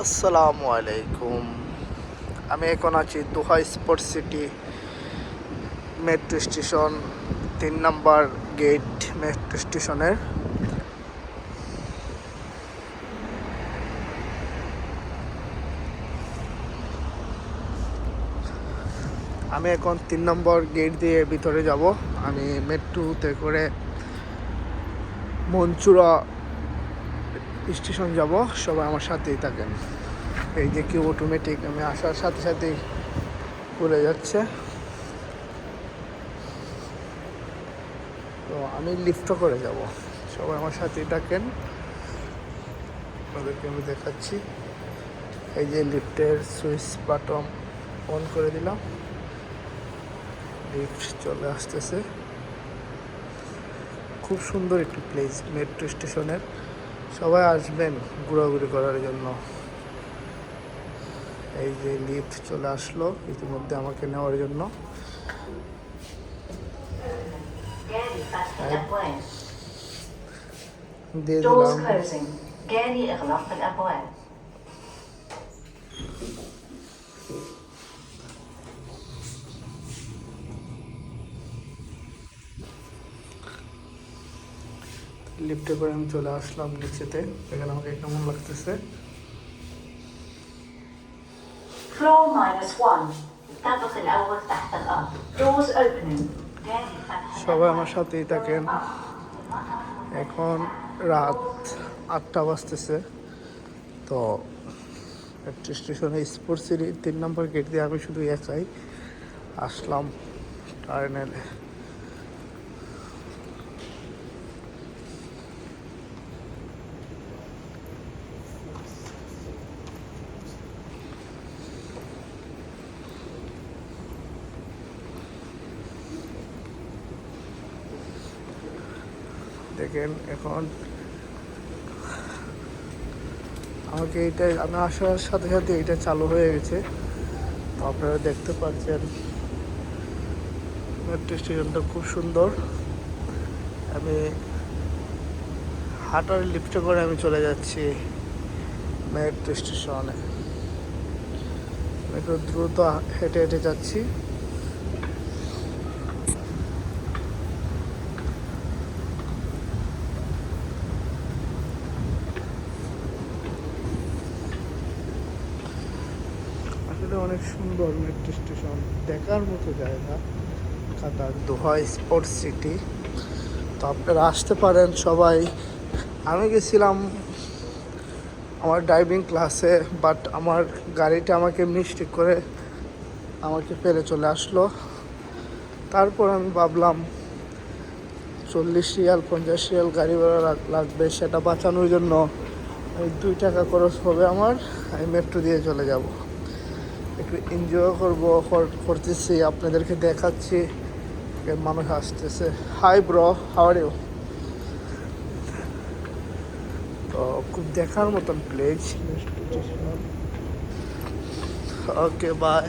আসসালামু আলাইকুম। আমি এখন আছি দোহা স্পোর্টস সিটি মেট্রো স্টেশন 3 নম্বর গেট মেট্রো স্টেশনের। আমি এখন 3 নম্বর গেট দিয়ে ভিতরে যাব। আমি মেট্রোতে করে মনচুরা স্টেশন যাব। সবাই আমার সাথেই থাকেন। এই যে কি অটোমেটিক আমি আসার সাথে সাথেই খুলে যাচ্ছে। তো আমি লিফটও করে যাব, সবাই আমার সাথেই থাকেন। আপনাদেরকে আমি দেখাচ্ছি। এই যে লিফটের সুইচ বাটন অন করে দিলাম, লিফট চলে আসতেছে। খুব সুন্দর একটি প্লেস মেট্রো স্টেশনের, সবাই আসবেন ঘোরাঘুরি করার জন্য। এই যে লিফট চলে আসলো ইতিমধ্যে আমাকে নেওয়ার জন্য। দিয়ে দিলাম। লিফটে করে আমি চলে আসলাম নিচেতে। এখানে আমাকে কেমন লাগতেছে। Floor -1. الطابق الأول تحت الأرض. Doors opening. সবাই আমার সাথেই থাকেন। এখন রাত 8টা বাজতেছে। তো মেট্রো স্টেশনে স্পোর্টস সিটি 3 নম্বর গেট দিয়ে আমি শুধু একাই আসলাম টার্নেলে। দেখেন এখন আমাকে আমি আসার সাথে সাথে এটা চালু হয়ে গেছে। তো আপনারা দেখতে পাচ্ছেন মেট্রো স্টেশনটা খুব সুন্দর। আমি হাঁটার লিফটে করে আমি চলে যাচ্ছি মেট্রো স্টেশনে। একটু দ্রুত হেঁটে হেঁটে যাচ্ছি। আসলে অনেক সুন্দর মেট্রো স্টেশন, দেখার মতো জায়গা কাতার দোহা স্পোর্টস সিটি। তো আপনারা আসতে পারেন সবাই। আমি গেছিলাম আমার ড্রাইভিং ক্লাসে, বাট আমার গাড়িটা আমাকে মিস্টেক করে আমাকে ফেলে চলে আসলো। তারপর আমি ভাবলাম 40 রিয়াল 50 রিয়াল গাড়ি ভাড়া লাগবে, সেটা বাঁচানোর জন্য ওই 2 টাকা খরচ হবে আমার, আমি মেট্রো দিয়ে চলে যাব। একটু এনজয় করতেছি, আপনাদেরকে দেখাচ্ছি মানুষ আসতেছে। Hi bro, how are you? তো খুব দেখার মতন প্লেস। Okay, by.